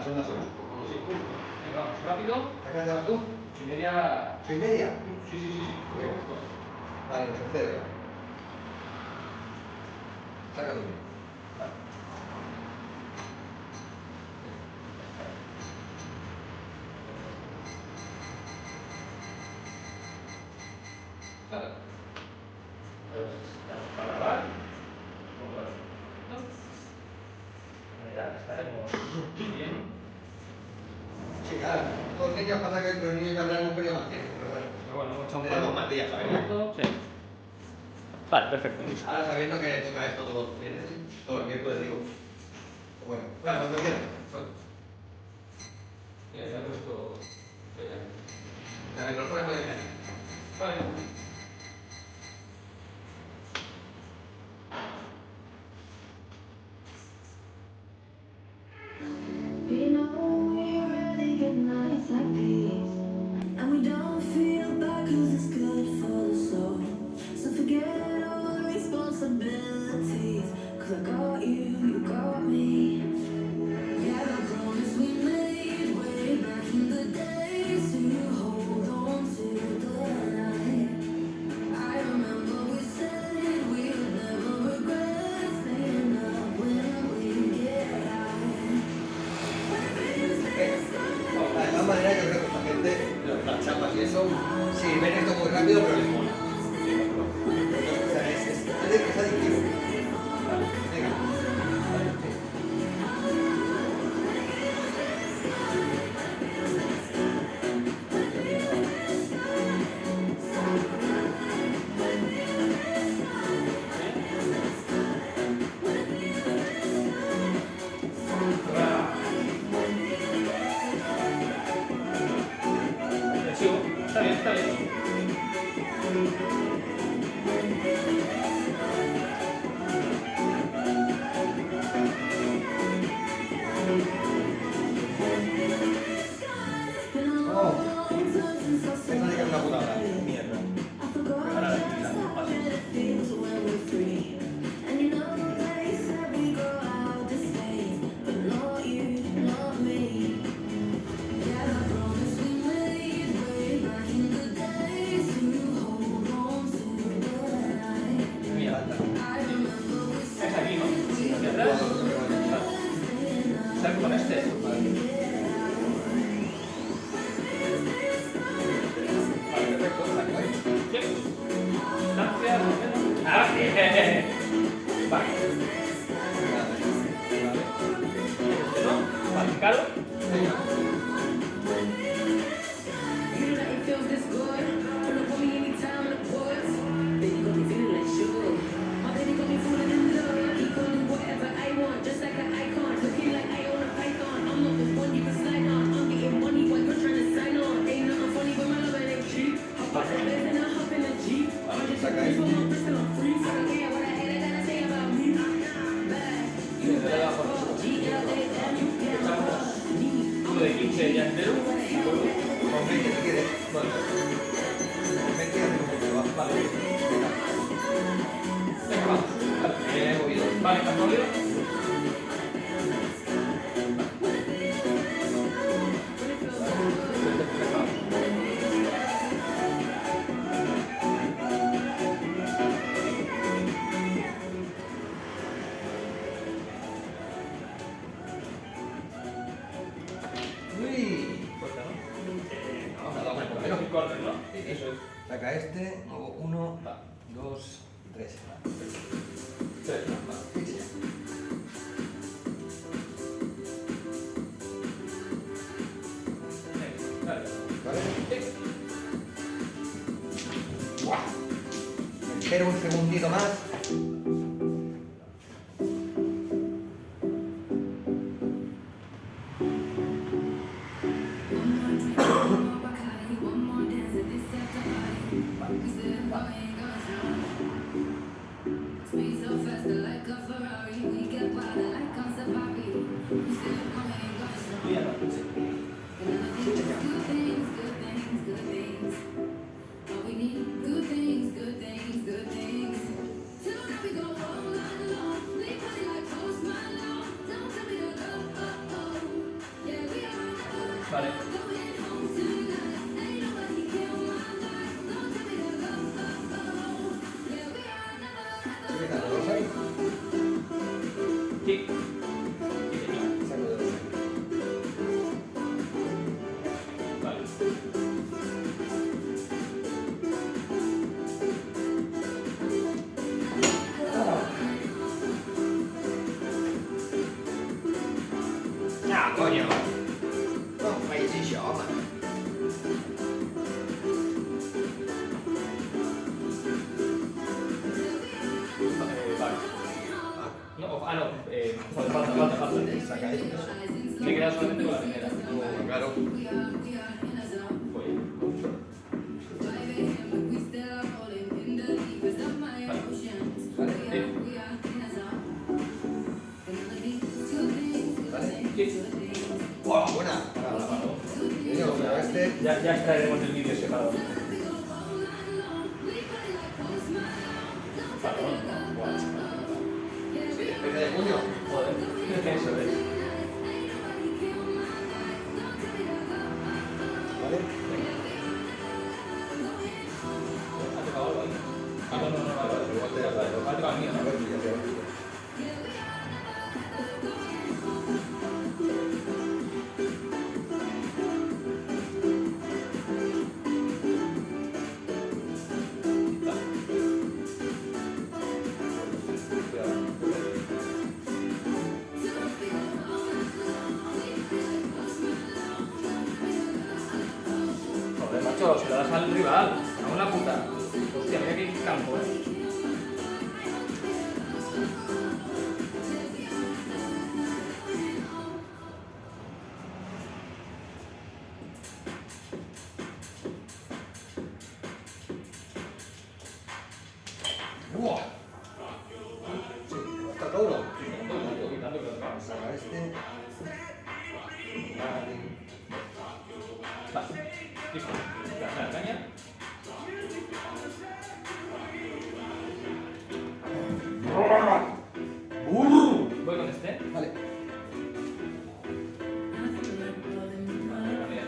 son las 8. Sí. Venga, vamos, rápido. ¿A qué hora te vas tú? 1:30. ¿1:30? Sí. Bien. Vale, el tercero ya. Saca tú. Vale. Vale. Para grabar. Ya estaremos bien. Sí, claro. Los niños pasa que los niños ya hablarán un periodo más tiempo, pero bueno. Pero bueno, hemos echado un Tenemos más días, ¿sabes? Sí. Vale, perfecto. Ahora sabiendo que toca esto todos los viernes, todos los miércoles digo. Bueno, cuando quieras. Ya he puesto. La micrófono puede venir. Vale. You know we rarely get nights like these, and we don't feel bad 'cause it's good for the soul. So forget all the responsibilities, 'cause I got you, you got me. Yeah, the promise we made way back in the days, to hold on to the night. I remember we said we would never regret staying up when we get high. De todas maneras, yo creo que esta gente, las chapas y eso, sí, ven esto muy rápido, pero les mola. O sea, es adictivo. Venga. Está bien. Esta sí que es una putada. Mierda. Ahora la Es aquí, ¿no? Sí, ¿De atrás? Vale. ¿Sabes con este? Vale, perfecto. Sí. Distancia. Ah, bien. Vale. ¿Este no? Vale, claro. Venga. Saca esto. Uno de 15 ya entero. Con 20 si quieres. Vale. Con 20 ya tengo mucho. Vale. Venga, vamos. Vale, he movido. Vale, ¿estás movido? Uy. Corta, ¿no? Vamos a dar por lo menos. Corta, ¿no? Eso es. Saca este, luego 1, 2, 3. Tres, ¿no? Vale. Ficha ya. Venga, dale. ¿Vale? Sí. ¡Guau! Me espero un segundito más. Mierda. Ficha ya. Vale. ¿Qué tal? ¿Lo ahí? Sí. Saco de los ahí. Vale. Ah, coño. No, fai chi chiama. Vale. No, no. Falta. Saca esto. Me he quedado solamente con la primera. Claro. ¡Wow! Buena. Coño, pero este. Ya extraeremos el vídeo separado. Sí, especie de puño. Joder, eso es. ¿Vale? ¿Ha tocado algo ahí? Ah, no, vale. Igual te das la Ha tocado el mío, A ¿no? ver, ya te va. Joder, macho, se lo das al rival. A una puta. Hostia, mira qué campo, ¡Buah! Sí, ¿está todo? Quitando que lo tocamos. Saca este. Vale. Vale, listo. La caña. Voy con este. Vale. También.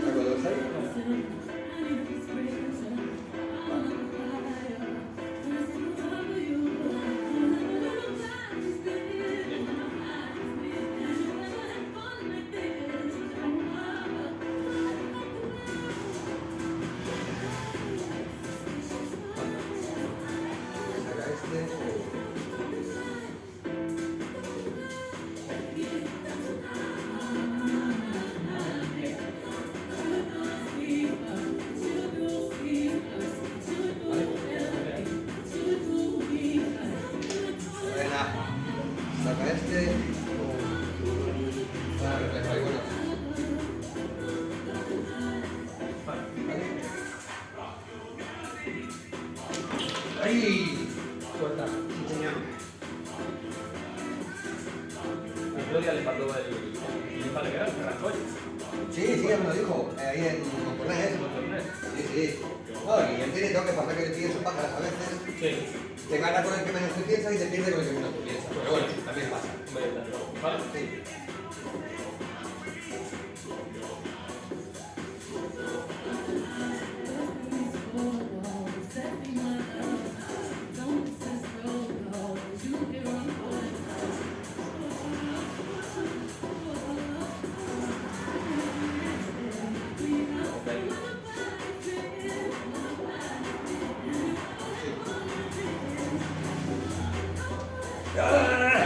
Saco dos ahí. Saca este. Buena. Saca este. Vale, reflejo ahí, bueno. Vale. ¡Ay! Suelta. Sí, señor. A Gloria le faltó el vale que era el Ferrancoy. Sí, ya me lo dijo. Ahí en Montornés. Sí, sí. No, y él tiene que pasar que le pide sus pájaras a veces. Sí. Te gana con el que menos te piensa y te pierde con el que menos te piensa. Pero bueno, también pasa. Vale. Sí.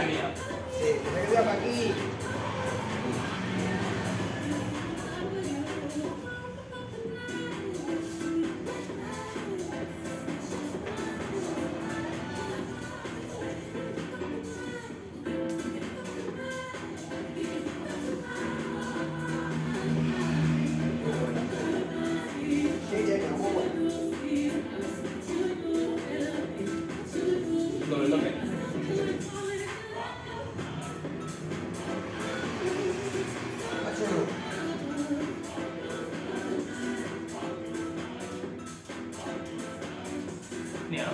Mía. Sí, me quedo para aquí. Mira, ¿no?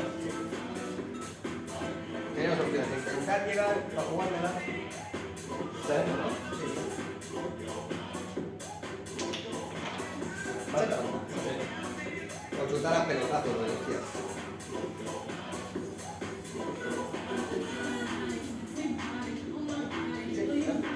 Tienes dos opciones, intentar llegar a jugármela. Está dentro, ¿no? Sí. ¿Vale? Sí. Consultar a pelotazos, lo decía. Sí, claro. Vale.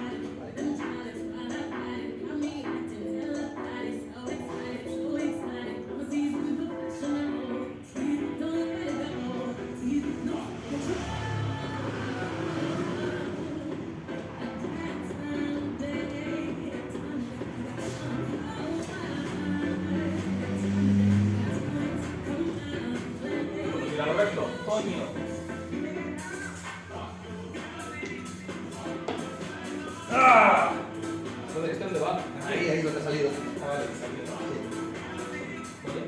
Pues mira lo recto, coño. ¡Ah! ¿Este dónde va? Ahí donde ha salido. Ah, vale, está bien. Sí. Oye.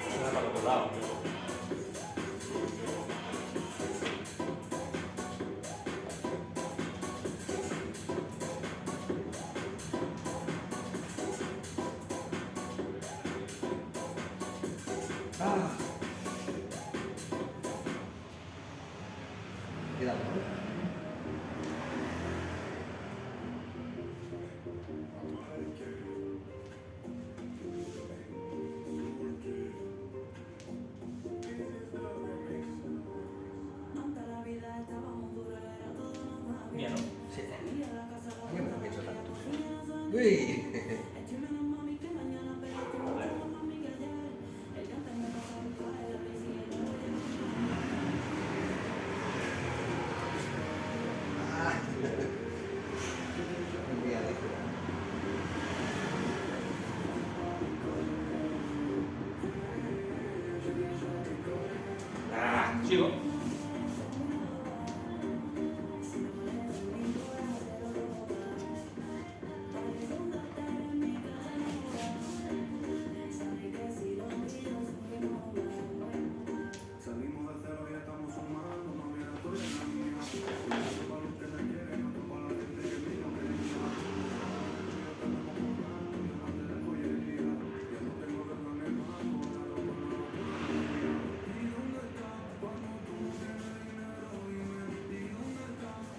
Se va para el otro lado. Ah. Cuidado. Mía, ¿no? Sí. Yo no pienso tanto. Uy. Ah. Muy bien, Ah, sigo.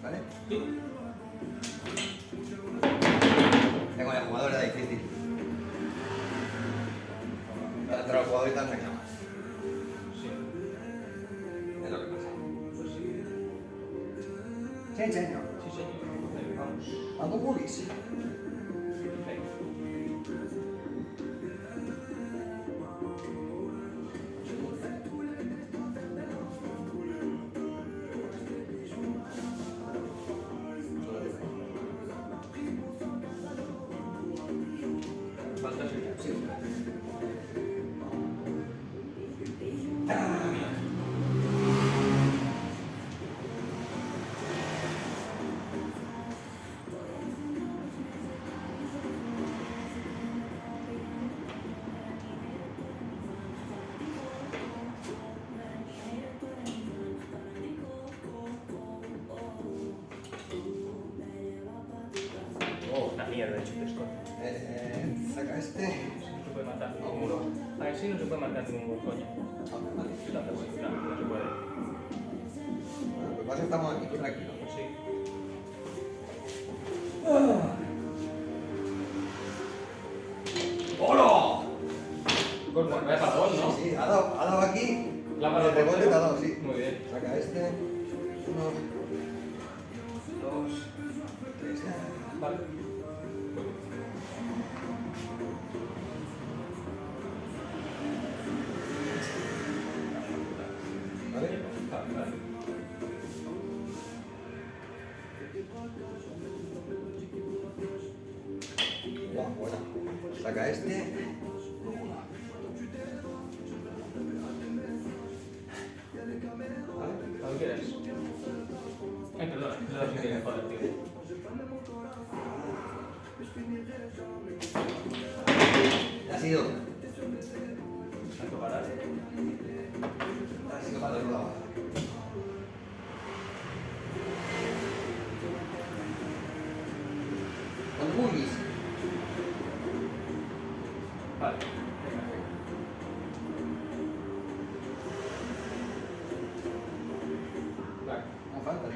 ¿Vale? Sí. Con el jugador era difícil. Para entrar al jugador y tal me llama. Sí. Es lo que pasa. Pues sí. Sí, señor. Sí, señor. Ahí vamos. ¿Algo pulis? Perfecto. Falta sería. Sí. Oh, una mierda de chutes con. Saca este. No se puede matar. No, uno. A ver, sí no se puede matar ningún coño. Vale. Sí, tanta basura, no se puede. Bueno, pues más estamos aquí, tranquilo. Pues sí. ¡Hola! Corta, vaya para dos, ¿no? Sí, ha dado aquí. La para el rebote te ha dado, sí. Muy bien. Saca este. 1, 2, 3. Vale. ¿Vale? Vale. Guau, buena. Saca este. ¿Vale? Cuando quieras. Ay, perdona, no sé qué joder, tío. Ha sido. Tanto parar. Así que para el otro lado. Con bullies. Vale. Venga. Vale. No falta, ¿sí?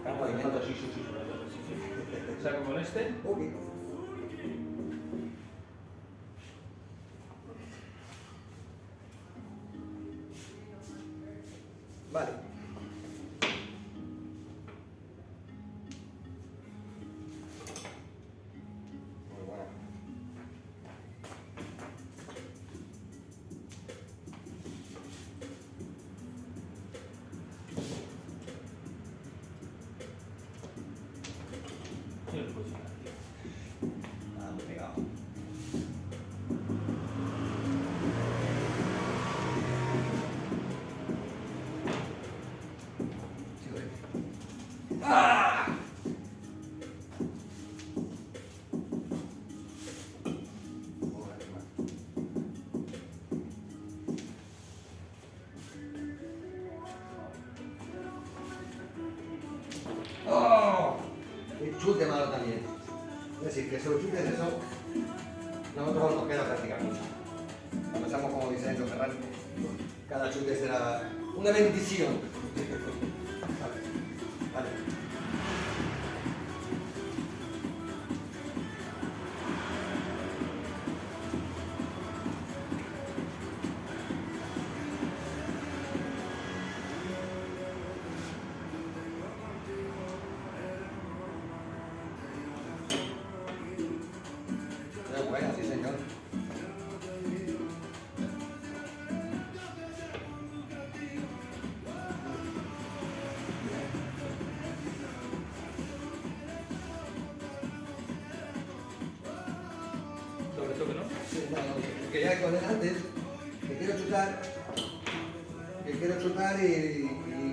Falta, sí, sí, sí, sobre todo, sí, sí. Saco con este. Ok. Vale. Muy buena. Sí, lo puedo sacar, tío. Ah, muy pegado. Sí, güey. ¡Ah! Joder, qué mal. ¡Oh! El chute malo también. Es decir, que solo chutes eso, nosotros nos queda practicar mucho. Cuando estamos como diseño Ferrari, cada chute será una bendición. Vale, vale. Muy buena, sí señor. Sobre todo que no. Sí, no, no, quería con él antes, que quiero chutar y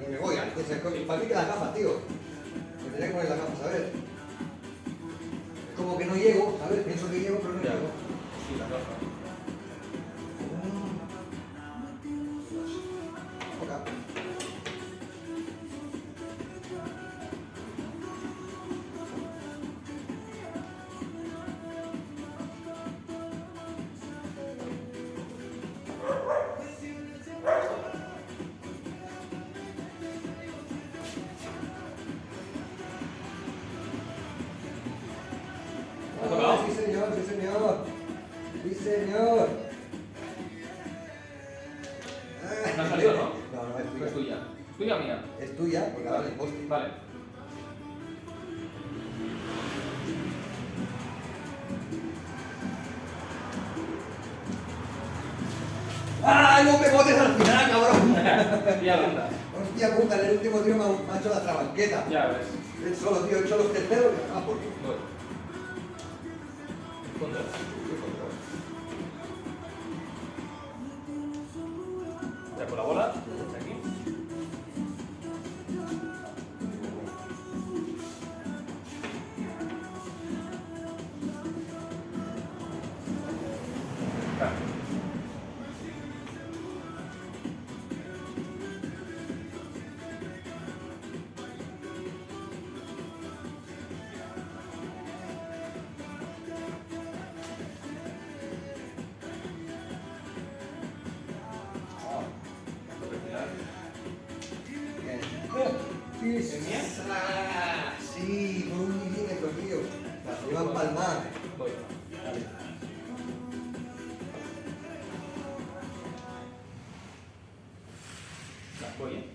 me voy antes. ¿Para qué las gafas, tío? Me tendría que poner las gafas, a ver. Es como que no llego, ¿sabes? Pienso que llego, pero no Ya. llego. Sí, la roja. Ok. ¿Has tocado? Sí, señor, sí, señor. Sí, señor. No ha salido, ¿no? No, no, es Es tuya. tuya. ¿Es tuya o mía? Es tuya, porque ahora el poste. Vale. ¡Ay, no me botes al final, cabrón! Ya anda. Hostia puta, en el último tiro me ha hecho la trabanqueta. Ya ves. Él solo, tío, he hecho los terceros y ah, por Voy. Contra. Ya con la bola. Aquí. Claro. Bien. ¿Es mía? Sí, por un milímetro, tío. La lleva a empalmar. Voy. Vale. Voy, ¿eh?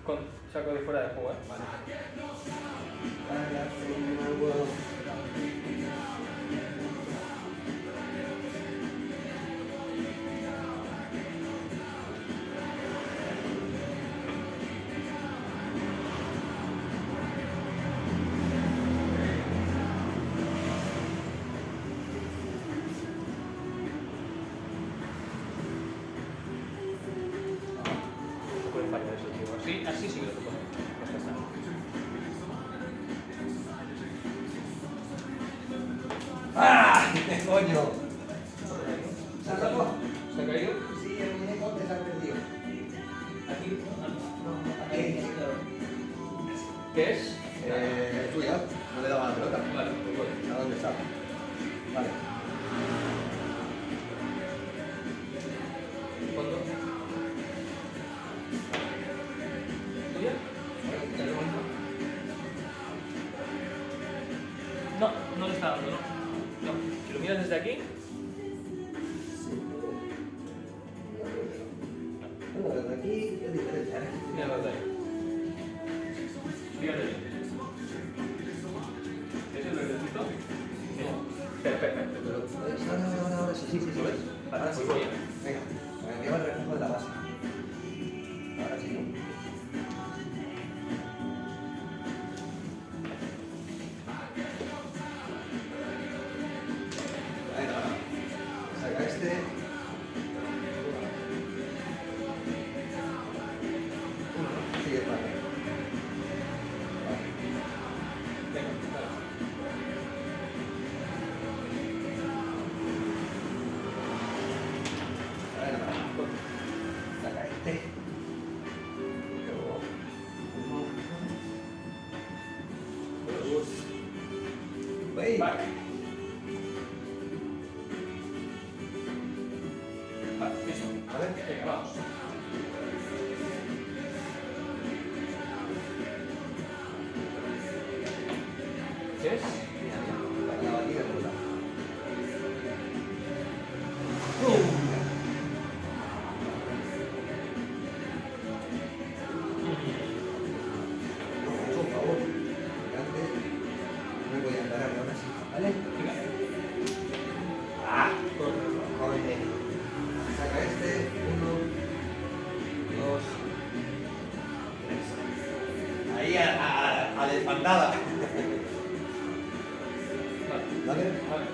Con saco de fuera de juego, ¿eh? Vale. No puede fallar eso, tío. Así sí que lo puedo. Pues ya está. ¡Ah! ¡Coño! ¿Se ha roto? ¿Se ha caído? Sí, el muñeco te se ha perdido. Aquí. No, aquí. ¿Qué es? Tuya. No le daba la pelota. Vale, pues voy. ¿A dónde está? Vale. ¿Cuándo? ¿Tuya? No, no le está dando, no. No. Si lo miras desde aquí, Bueno, desde aquí es diferente, ¿eh? mira desde ahí. Fíjate bien. ¿Es el verdecito? Mira. Perfecto. Pero, ahora, sí, sí, sí, ¿lo ves? Vale, Ahora sí. pues voy. Venga, me lleva el reflejo de la base. Ahora sí, ¿no? Venga, saca este. Sigue para acá. Venga, vale. Saca este. Luego, uno, dos. ¡Wey! Vale. Vale, eso. A ver. Venga, vamos. ¿Qué es? Mira, para la batida de la. Por favor, que antes no voy a andar ahora sí, ¿vale? Venga. ¡Ah! Joder. Saca este, 1, 2, 3. Ahí a la espaldada. Vale. ¿Vale? Vale.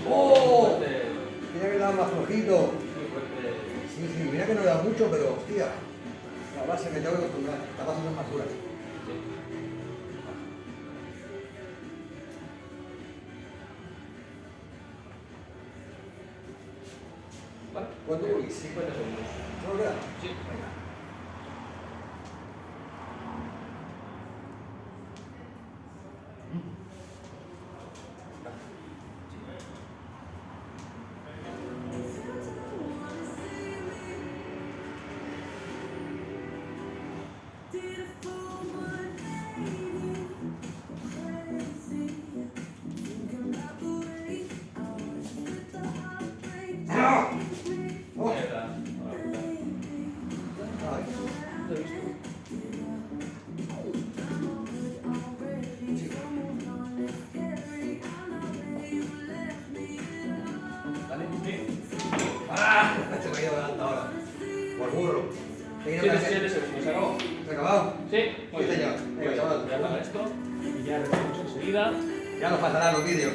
¡Oh! Fuerte. Mira que le da más flojito. Muy fuerte. Sí, sí, mira que no le da mucho, pero hostia. La base me tengo que acostumbrar. Las bases son más duras. Sí. Vale. ¿Cuánto voy? 50 segundos. ¿No queda? Sí. Venga. ¡Ah! ¡Oh! Mierda. Ahora, puta. Ay. Lo he visto. ¿Vale? Sí. ¡Ah! Se me ha ido delante ahora. Por burro. Venga, 7 segundos, ¿se acabó? ¿Se ha acabado? Sí. Muy Sí, bien. señor. Venga, chaval. Ya para esto. Y ya repetimos enseguida. Ya nos pasarán los vídeos.